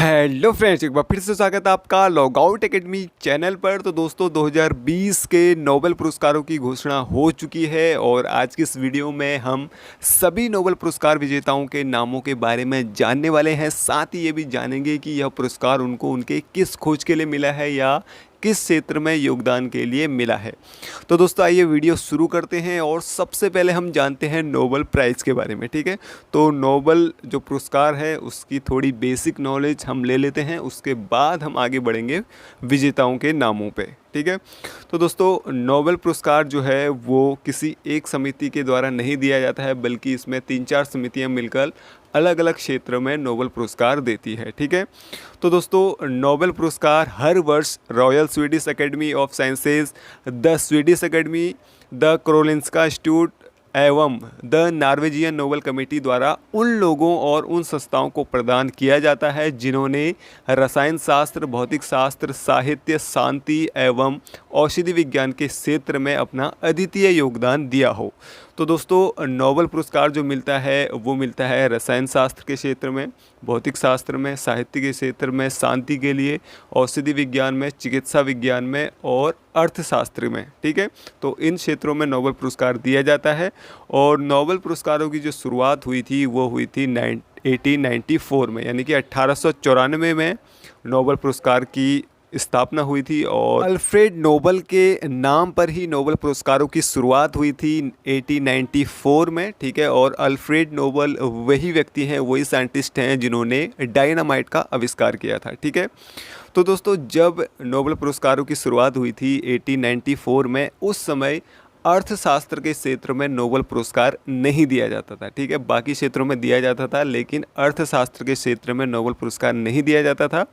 Hello friends, एक बार फिर से स्वागत है आपका लॉगआउट एकेडमी चैनल पर। तो दोस्तों 2020 के नोबेल पुरस्कारों की घोषणा हो चुकी है और आज की इस वीडियो में हम सभी नोबेल पुरस्कार विजेताओं के नामों के बारे में जानने वाले हैं। साथ ही ये भी जानेंगे कि यह पुरस्कार उनको उनके किस खोज के लिए मिला है या किस क्षेत्र में योगदान के लिए मिला है। तो दोस्तों आइए वीडियो शुरू करते हैं और सबसे पहले हम जानते हैं नोबेल प्राइज़ के बारे में। ठीक है, तो नोबेल जो पुरस्कार है उसकी थोड़ी बेसिक नॉलेज हम ले लेते हैं, उसके बाद हम आगे बढ़ेंगे विजेताओं के नामों पे। ठीक है, तो दोस्तों नोबेल पुरस्कार जो है वो किसी एक समिति के द्वारा नहीं दिया जाता है, बल्कि इसमें 3-4 समितियां मिलकर अलग अलग क्षेत्र में नोबेल पुरस्कार देती है। ठीक है, तो दोस्तों नोबेल पुरस्कार हर वर्ष royal Swedish academy of sciences, the Swedish academy, the Karolinska institute एवं द नॉर्वेजियन नोबेल कमेटी द्वारा उन लोगों और उन संस्थाओं को प्रदान किया जाता है जिन्होंने रसायन शास्त्र, भौतिक शास्त्र, साहित्य, शांति एवं औषधि विज्ञान के क्षेत्र में अपना अद्वितीय योगदान दिया हो। तो दोस्तों नोबेल पुरस्कार जो मिलता है वो मिलता है रसायन शास्त्र के क्षेत्र में, भौतिक शास्त्र में, साहित्य के क्षेत्र में, शांति के लिए, औषधि विज्ञान में, चिकित्सा विज्ञान में और अर्थशास्त्र में। ठीक है, तो इन क्षेत्रों में नोबेल पुरस्कार दिया जाता है। और नोबेल पुरस्कारों की जो शुरुआत हुई थी वो हुई थी 1894 में, यानी कि 1894 में नोबेल पुरस्कार की स्थापना हुई थी और अल्फ्रेड नोबेल के नाम पर ही नोबेल पुरस्कारों की शुरुआत हुई थी 1894 में। ठीक है, और अल्फ्रेड नोबेल वही व्यक्ति हैं, वही साइंटिस्ट हैं जिन्होंने डायनामाइट का आविष्कार किया था। ठीक है, तो दोस्तों जब नोबेल पुरस्कारों की शुरुआत हुई थी 1894 में, उस समय अर्थशास्त्र के क्षेत्र में नोबेल पुरस्कार नहीं दिया जाता था। ठीक है, बाकी क्षेत्रों में दिया जाता था, लेकिन अर्थशास्त्र के क्षेत्र में नोबेल पुरस्कार नहीं दिया जाता था।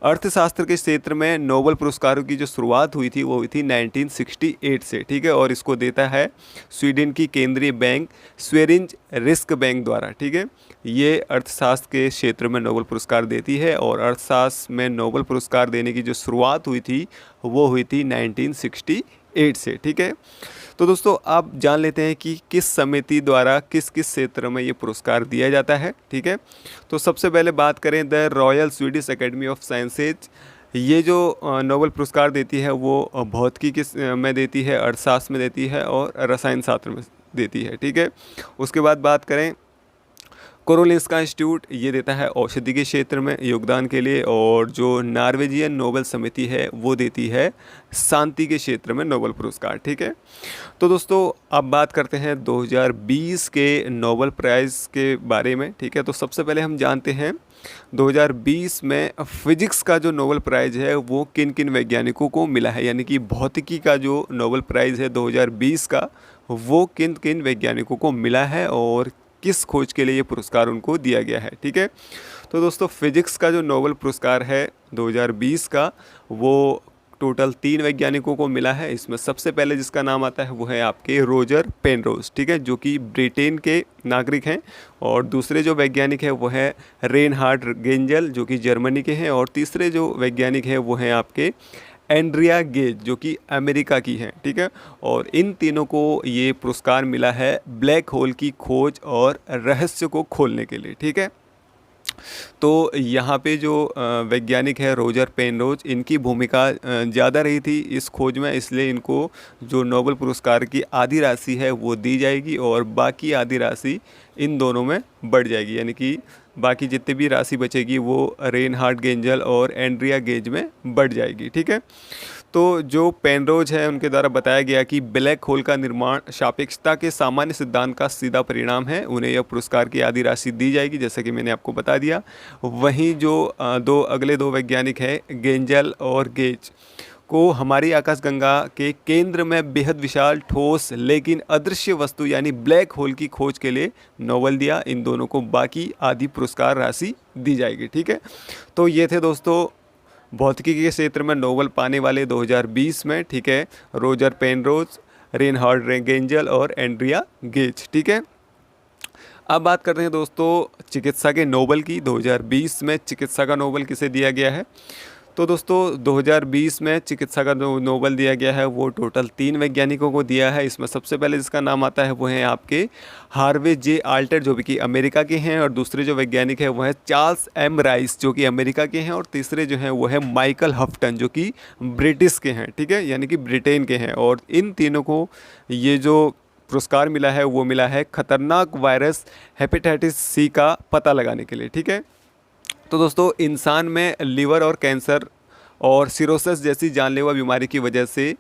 अर्थशास्त्र के क्षेत्र में नोबेल पुरस्कारों की जो शुरुआत हुई थी वो हुई थी 1968 से। ठीक है, और इसको देता है स्वीडन की केंद्रीय बैंक स्वेरिंज रिस्क बैंक द्वारा। ठीक है, ये अर्थशास्त्र के क्षेत्र में नोबेल पुरस्कार देती है और अर्थशास्त्र में नोबेल पुरस्कार देने की जो शुरुआत हुई थी वो हुई थी 1968 से। ठीक है, तो दोस्तों आप जान लेते हैं कि किस समिति द्वारा किस किस क्षेत्र में ये पुरस्कार दिया जाता है। ठीक है, तो सबसे पहले बात करें the royal Swedish academy of sciences. ये जो नोबेल पुरस्कार देती है वो भौतिकी के में देती है, अर्थशास्त्र में देती है और रसायन शास्त्र में देती है। ठीक है, उसके बाद बात करें कारोलिंस्का इंस्टीट्यूट, ये देता है औषधि के क्षेत्र में योगदान के लिए। और जो नॉर्वेजियन नोबेल समिति है वो देती है शांति के क्षेत्र में नोबेल पुरस्कार। ठीक है, तो दोस्तों अब बात करते हैं 2020 के नोबेल प्राइज़ के बारे में। ठीक है, तो सबसे पहले हम जानते हैं 2020 में फिजिक्स का जो नोबेल प्राइज़ है वो किन किन वैज्ञानिकों को मिला है, यानी कि भौतिकी का जो नोबेल प्राइज़ है 2020 का वो किन किन वैज्ञानिकों को मिला है और किस खोज के लिए ये पुरस्कार उनको दिया गया है। ठीक है, तो दोस्तों फिजिक्स का जो नोबेल पुरस्कार है 2020 का वो टोटल 3 वैज्ञानिकों को मिला है। इसमें सबसे पहले जिसका नाम आता है वो है आपके रोजर पेनरोज। ठीक है, जो कि ब्रिटेन के नागरिक हैं। और दूसरे जो वैज्ञानिक हैं वो है रेनहार्ड गेंजल, जो कि जर्मनी के हैं। और तीसरे जो वैज्ञानिक हैं वो हैं आपके एंड्रिया गेज, जो कि अमेरिका की हैं। ठीक है, और इन तीनों को ये पुरस्कार मिला है ब्लैक होल की खोज और रहस्य को खोलने के लिए। ठीक है, तो यहाँ पे जो वैज्ञानिक है रोजर पेनरोज, इनकी भूमिका ज़्यादा रही थी इस खोज में, इसलिए इनको जो नोबेल पुरस्कार की आधी राशि है वो दी जाएगी और बाकी आधी राशि इन दोनों में बढ़ जाएगी, यानी कि बाकी जितनी भी राशि बचेगी वो रेनहार्ड गेंजल और एंड्रिया गेज में बढ़ जाएगी। ठीक है, तो जो पेनरोज है उनके द्वारा बताया गया कि ब्लैक होल का निर्माण सापेक्षता के सामान्य सिद्धांत का सीधा परिणाम है, उन्हें यह पुरस्कार की आधी राशि दी जाएगी, जैसे कि मैंने आपको बता दिया। वहीं जो अगले दो वैज्ञानिक हैं गेंजल और गेज को हमारी आकाशगंगा के केंद्र में बेहद विशाल ठोस लेकिन अदृश्य वस्तु यानी ब्लैक होल की खोज के लिए नोबेल दिया। इन दोनों को बाकी आधी पुरस्कार राशि दी जाएगी। ठीक है, तो ये थे दोस्तों भौतिकी के क्षेत्र में नोबेल पाने वाले 2020 में। ठीक है, रोजर पेनरोज, रेनहार्ड गेंजल और एंड्रिया गेज। ठीक है, अब बात करते हैं दोस्तों चिकित्सा के नोबेल की। 2020 में चिकित्सा का नोबेल किसे दिया गया है, तो दोस्तों 2020 में चिकित्सा का जो नोबल दिया गया है वो टोटल 3 वैज्ञानिकों को दिया है। इसमें सबसे पहले जिसका नाम आता है वो है आपके हार्वे जे आल्टर जो कि अमेरिका के हैं, और दूसरे जो वैज्ञानिक है वो है चार्ल्स एम राइस जो कि अमेरिका के हैं, और तीसरे जो हैं वो है माइकल हफ्टन जो कि ब्रिटिश के हैं, ठीक है, यानी कि ब्रिटेन के हैं। और इन तीनों को ये जो पुरस्कार मिला है वो मिला है खतरनाक वायरस हेपेटाइटिस सी का पता लगाने के लिए, ठीक है। तो दोस्तों इंसान में लीवर और कैंसर और सिरोसिस जैसी जानलेवा बीमारी की वजह से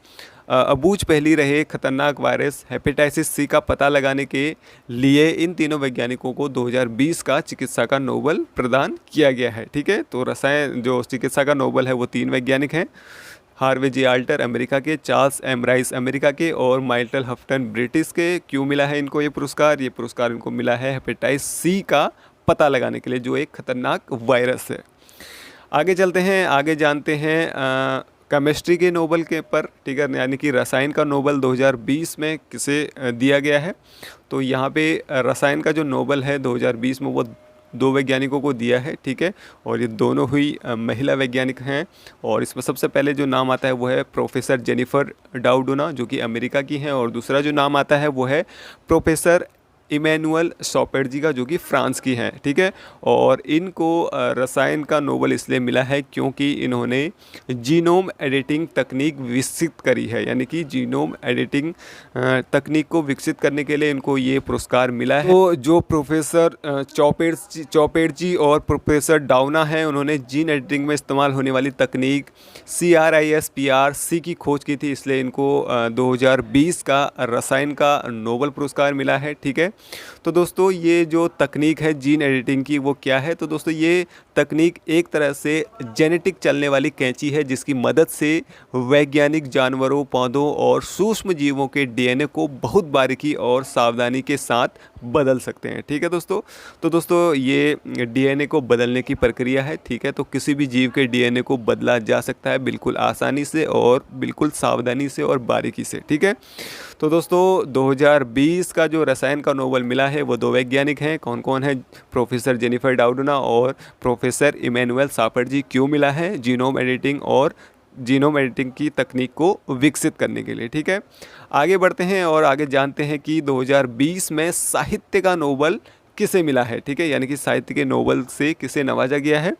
अबूझ पहली रहे खतरनाक वायरस हेपेटाइटिस सी का पता लगाने के लिए इन तीनों वैज्ञानिकों को 2020 का चिकित्सा का नोबल प्रदान किया गया है, ठीक है। तो रसायन जो चिकित्सा का नोबल है वो 3 वैज्ञानिक हैं, हार्वे जे आल्टर अमेरिका के, चार्ल्स एम राइस अमेरिका के और माइकल हफ्टन ब्रिटिश के। क्यों मिला है इनको ये पुरस्कार? ये पुरस्कार इनको मिला है हेपेटाइटिस सी का पता लगाने के लिए जो एक खतरनाक वायरस है। आगे चलते हैं, आगे जानते हैं केमिस्ट्री के नोबल के पर, ठीक है, यानी कि रसायन का नोबल 2020 में किसे दिया गया है। तो यहाँ पे रसायन का जो नोबल है 2020 में वो 2 वैज्ञानिकों को दिया है, ठीक है, और ये दोनों हुई महिला वैज्ञानिक हैं। और इसमें सबसे पहले जो नाम आता है वो है प्रोफेसर जेनिफर डाउडोना जो कि अमेरिका की हैं, और दूसरा जो नाम आता है वो है प्रोफेसर इमैनुअल शॉपेट का जो कि फ्रांस की हैं, ठीक है। और इनको रसायन का नोबल इसलिए मिला है क्योंकि इन्होंने जीनोम एडिटिंग तकनीक विकसित करी है, यानी कि जीनोम एडिटिंग तकनीक को विकसित करने के लिए इनको ये पुरस्कार मिला है। तो जो प्रोफेसर चौपेट जी और प्रोफेसर डाउना हैं उन्होंने जीन एडिटिंग में इस्तेमाल होने वाली तकनीक CRISPR की खोज की थी, इसलिए इनको 2020 का रसायन का नोबल पुरस्कार मिला है, ठीक है। तो दोस्तों ये जो तकनीक है जीन एडिटिंग की वो क्या है? तो दोस्तों ये तकनीक एक तरह से जेनेटिक चलने वाली कैंची है जिसकी मदद से वैज्ञानिक जानवरों, पौधों और सूक्ष्म जीवों के DNA को बहुत बारीकी और सावधानी के साथ बदल सकते हैं, ठीक है दोस्तों। तो दोस्तों ये DNA को बदलने की प्रक्रिया है, ठीक है। तो किसी भी जीव के DNA को बदला जा सकता है बिल्कुल आसानी से और बिल्कुल सावधानी से और बारीकी से, ठीक है। तो दोस्तों 2020 का जो रसायन का नोबल मिला है वो 2 वैज्ञानिक हैं। कौन कौन है? प्रोफेसर जेनिफर डाउडोना और प्रोफेसर इमैनुअल शॉपेट जी। क्यों मिला है? जीनोम एडिटिंग की तकनीक को विकसित करने के लिए, ठीक है। आगे बढ़ते हैं और आगे जानते हैं कि 2020 में साहित्य का नोबल किसे मिला है, ठीक है, यानी कि साहित्य के नोबल से किसे नवाजा गया है।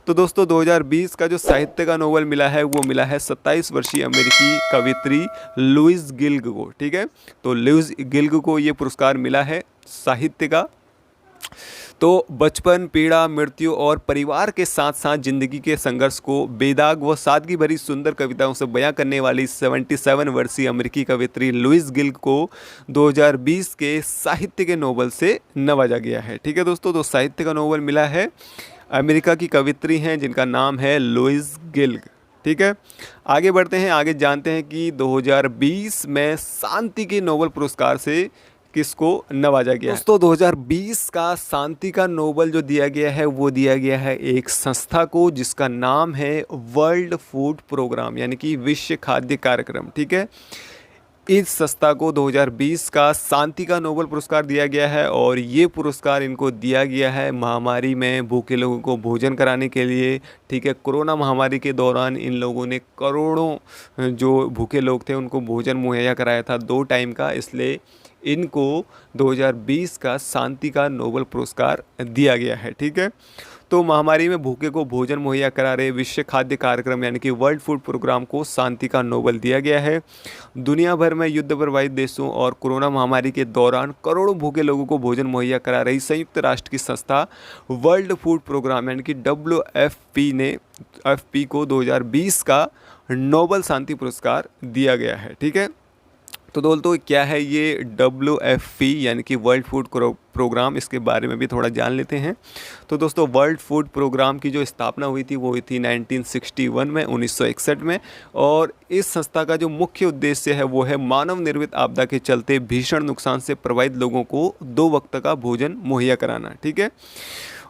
तो दोस्तों 2020 का जो साहित्य का नोबल मिला है वो मिला है 27 वर्षीय अमेरिकी कवित्री लुइस गिल्ग को, ठीक है। तो लुइस गिल्ग को ये पुरस्कार मिला है साहित्य का। तो बचपन, पीड़ा, मृत्यु और परिवार के साथ साथ जिंदगी के संघर्ष को बेदाग व सादगी भरी सुंदर कविताओं से बयां करने वाली 77 वर्षीय अमेरिकी कवित्री लुइस गिल्ग को 2020 के साहित्य के नोबल से नवाजा गया है, ठीक है दोस्तों। तो साहित्य का नोबल मिला है, अमेरिका की कवित्री हैं जिनका नाम है लुइस गिल्ग, ठीक है। आगे बढ़ते हैं, आगे जानते हैं कि 2020 में शांति के नोबल पुरस्कार से किसको नवाजा गया है। दोस्तों 2020 का शांति का नोबल जो दिया गया है वो दिया गया है एक संस्था को जिसका नाम है वर्ल्ड फूड प्रोग्राम, यानी कि विश्व खाद्य कार्यक्रम, ठीक है। इस संस्था को 2020 का शांति का नोबल पुरस्कार दिया गया है, और ये पुरस्कार इनको दिया गया है महामारी में भूखे लोगों को भोजन कराने के लिए, ठीक है। कोरोना महामारी के दौरान इन लोगों ने करोड़ों जो भूखे लोग थे उनको भोजन मुहैया कराया था 2 टाइम का, इसलिए इनको 2020 का शांति का नोबल पुरस्कार दिया गया है, ठीक है। तो महामारी में भूखे को भोजन मुहैया करा रहे विश्व खाद्य कार्यक्रम यानी कि वर्ल्ड फूड प्रोग्राम को शांति का नोबल दिया गया है। दुनिया भर में युद्ध प्रभावित देशों और कोरोना महामारी के दौरान करोड़ों भूखे लोगों को भोजन मुहैया करा रही संयुक्त राष्ट्र की संस्था वर्ल्ड फूड प्रोग्राम यानी कि WFP को 2020 का नोबल शांति पुरस्कार दिया गया है, ठीक है। तो दोस्तों क्या है ये WFP यानी कि वर्ल्ड फूड प्रोग्राम, इसके बारे में भी थोड़ा जान लेते हैं। तो दोस्तों वर्ल्ड फूड प्रोग्राम की जो स्थापना हुई थी वो हुई थी 1961 में, 1961 में, और इस संस्था का जो मुख्य उद्देश्य है वो है मानव निर्मित आपदा के चलते भीषण नुकसान से प्रभावित लोगों को 2 वक्त का भोजन मुहैया कराना, ठीक है।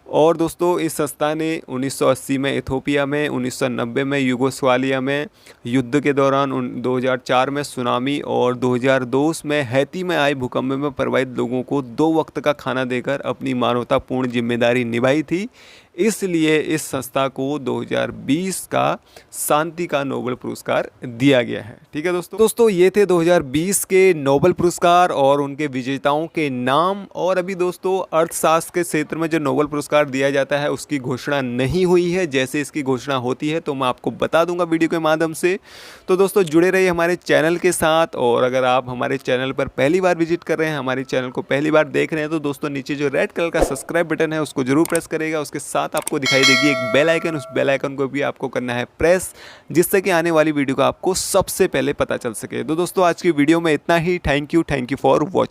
और दोस्तों इस संस्था ने 1980 में इथोपिया में, 1990 में यूगोस्लाविया में युद्ध के दौरान, 2004 में सुनामी और 2002 में हैती में आए भूकंप में प्रभावित लोगों को 2 वक्त का खाना देकर अपनी मानवतापूर्ण जिम्मेदारी निभाई थी। इसलिए इस संस्था को 2020 का शांति का नोबेल पुरस्कार दिया गया है। ठीक है दोस्तों ये थे 2020 के नोबेल पुरस्कार और उनके विजेताओं के नाम। और अभी दोस्तों अर्थशास्त्र के क्षेत्र में जो नोबेल पुरस्कार दिया जाता है उसकी घोषणा नहीं हुई है। जैसे इसकी घोषणा होती है तो मैं आपको बता दूंगा वीडियो के माध्यम से। तो दोस्तों जुड़े रहिए हमारे चैनल के साथ। और अगर आप हमारे चैनल पर पहली बार विजिट कर रहे हैं, हमारे चैनल को पहली बार देख रहे हैं, तो दोस्तों नीचे जो रेड कलर का सब्सक्राइब बटन है उसको जरूर प्रेस करेगा। उसके साथ आपको दिखाई देगी एक बेल आइकन, उस बेल आइकन को भी आपको करना है प्रेस, जिससे कि आने वाली वीडियो का आपको सबसे पहले पता चल सके। तो दोस्तों आज की वीडियो में इतना ही। Thank you for watching.